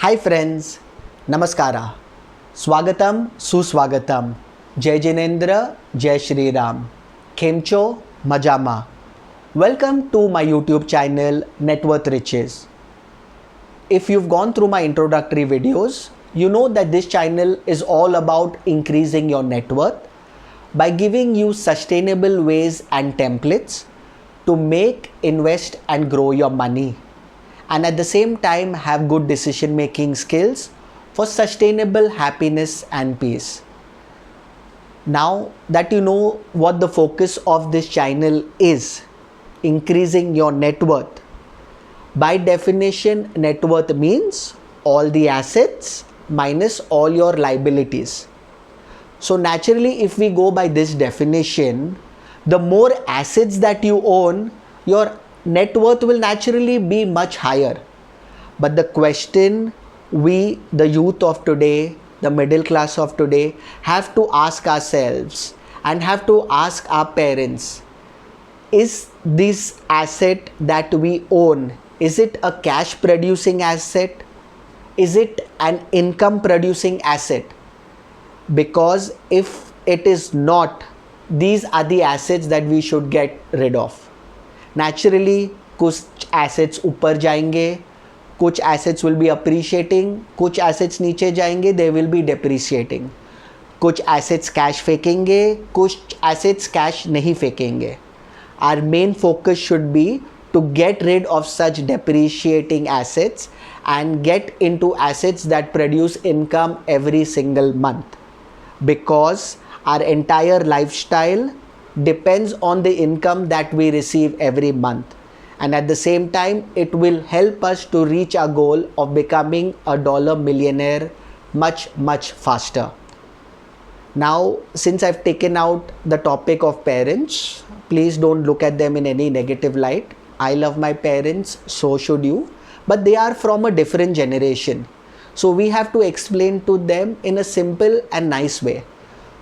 Hi friends, नमस्कारा, स्वागतम सुस्वागतम, जय जिनेन्द्र, जय Shri Ram, खेमचो मजामा. Welcome to my YouTube channel Net Worth Riches. If you've gone through my introductory videos, you know that this channel is all about increasing your net worth by giving you sustainable ways and templates to make, invest and grow your money, and at the same time have good decision making skills for sustainable happiness and peace. Now that you know what the focus of this channel is, increasing your net worth. By definition, net worth means all the assets minus all your liabilities. So naturally, if we go by this definition, the more assets that you own, your net worth will naturally be much higher. But the question we, the youth of today, the middle class of today, have to ask ourselves and have to ask our parents, is this asset that we own, is it a cash producing asset? Is it an income producing asset? Because if it is not, these are the assets that we should get rid of. Naturally, कुछ assets ऊपर जाएंगे, कुछ assets will be appreciating, कुछ assets नीचे जाएंगे, they will be depreciating. कुछ assets cash फेंकेंगे, कुछ assets cash नहीं फेंकेंगे. Our main focus should be to get rid of such depreciating assets and get into assets that produce income every single month, because our entire lifestyle depends on the income that we receive every month, and at the same time it will help us to reach our goal of becoming a dollar millionaire much faster. Now, since I've taken out the topic of parents, please don't look at them in any negative light. I love my parents, so should you, but they are from a different generation, so we have to explain to them in a simple and nice way.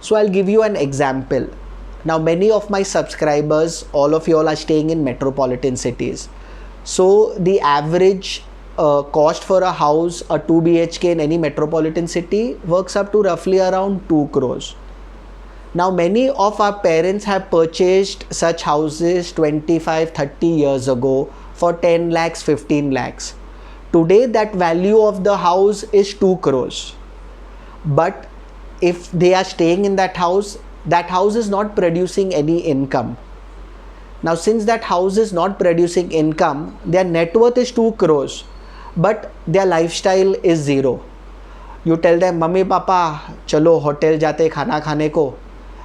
So I'll give you an example. Now, many of my subscribers, all of you all are staying in metropolitan cities. So the average cost for a house, a 2 BHK in any metropolitan city, works up to roughly around 2 crores. Now, many of our parents have purchased such houses 25-30 years ago for 10 lakhs, 15 lakhs. Today, that value of the house is 2 crores. But if they are staying in that house is not producing any income. Now, since that house is not producing income, their net worth is 2 crores, but their lifestyle is zero. You tell them, mummy papa चलो hotel जाते खाना खाने को,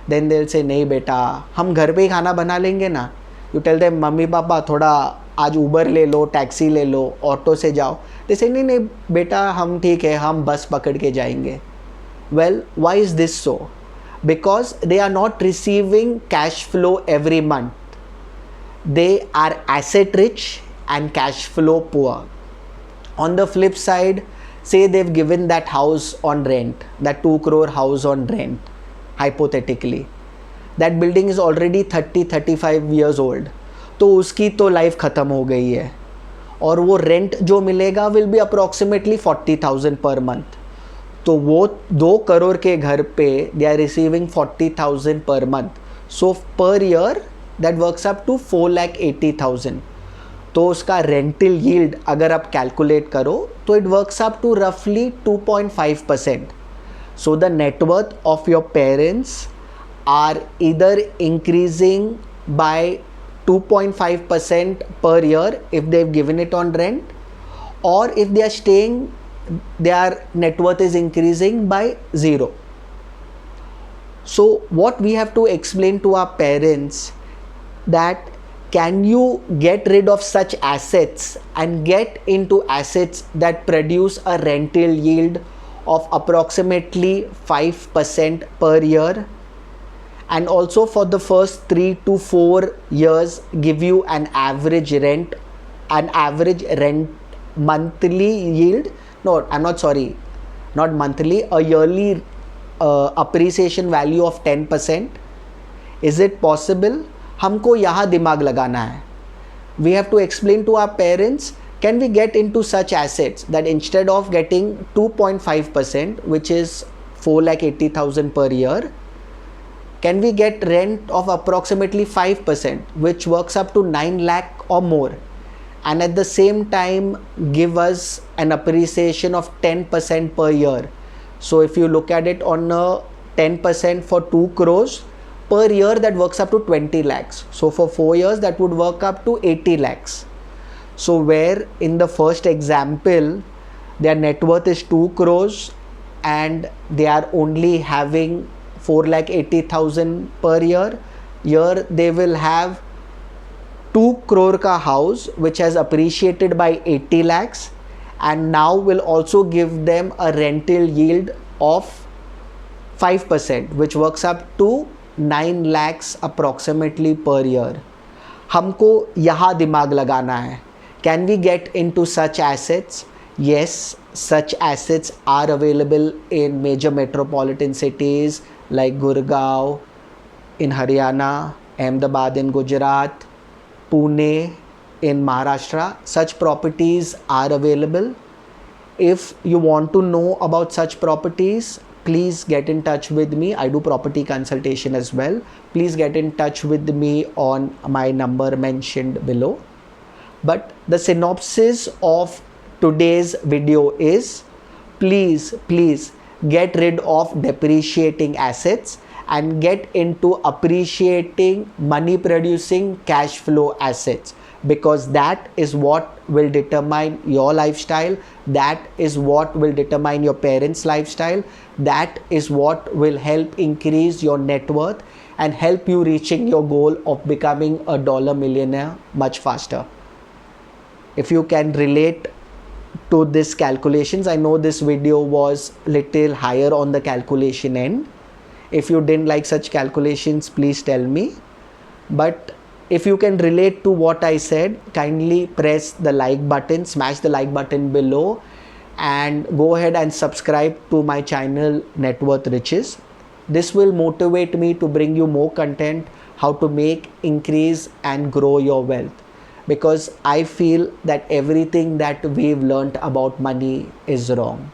then they'll say, नहीं बेटा हम घर पे ही खाना बना लेंगे ना. You tell them, mummy papa थोड़ा आज उबर ले लो, टैक्सी ले लो, ऑटो से जाओ. They say, नहीं बेटा हम ठीक है, हम बस पकड़ के जाएंगे. Well, why is this so? Because they are not receiving cash flow every month. They are asset rich and cash flow poor. On the flip side, say they've given that house on rent, that 2 crore house on rent, hypothetically. That building is already 30-35 years old. तो उसकी तो life ख़त्म हो गई है, और वो rent जो मिलेगा will be approximately 40,000 per month. तो वो 2 करोड़ के घर पे दे आर रिसीविंग 40,000 पर month. So per year that works up to 4,80,000. तो उसका रेंटल यील्ड अगर आप कैलकुलेट करो तो इट वर्क्स अप टू रफली 2.5%. So the net worth of your parents are either increasing by 2.5% per year if they've given it on rent, or if they are staying, their net worth is increasing by 0. So what we have to explain to our parents, that can you get rid of such assets and get into assets that produce a rental yield of approximately 5% per year, and also for the first 3 to 4 years give you an average rent monthly yield. No, I'm not sorry, not monthly, a yearly appreciation value of 10%. Is it possible? हमको यहाँ दिमाग लगाना है. We have to explain to our parents Can we get into such assets that instead of getting 2.5%, which is 4,80,000 per year, can we get rent of approximately 5%, which works up to 9 lakh or more, and at the same time give us an appreciation of 10% per year? So if you look at it on a 10% for 2 crores per year, that works up to 20 lakhs. So for 4 years that would work up to 80 lakhs. So where in the first example their net worth is 2 crores and they are only having 4,80,000 per year, here they will have 2 crore ka house which has appreciated by 80 lakhs and now will also give them a rental yield of 5%, which works up to 9 lakhs approximately per year. हमको यहाँ दिमाग लगाना है. Can we get into such assets? Yes, such assets are available in major metropolitan cities like Gurgaon in Haryana, Ahmedabad in Gujarat, Pune in Maharashtra. Such properties are available. If you want to know about such properties, please get in touch with me. I do property consultation as well. Please get in touch with me on my number mentioned below. But the synopsis of today's video is, please get rid of depreciating assets and get into appreciating money producing cash flow assets, because that is what will determine your lifestyle, that is what will determine your parents' lifestyle, that is what will help increase your net worth and help you reaching your goal of becoming a dollar millionaire much faster. If you can relate to this calculations, I know this video was little higher on the calculation end. If you didn't like such calculations, please tell me. But if you can relate to what I said, kindly press the like button, smash the like button below, and go ahead and subscribe to my channel Net Worth Riches. This will motivate me to bring you more content, how to make, increase and grow your wealth. Because I feel that everything that we've learnt about money is wrong.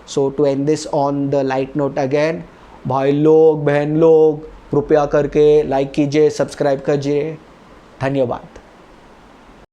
So to end this on the light note again, भाई लोग बहन लोग कृपया करके like कीजिए, subscribe कीजिए. धन्यवाद.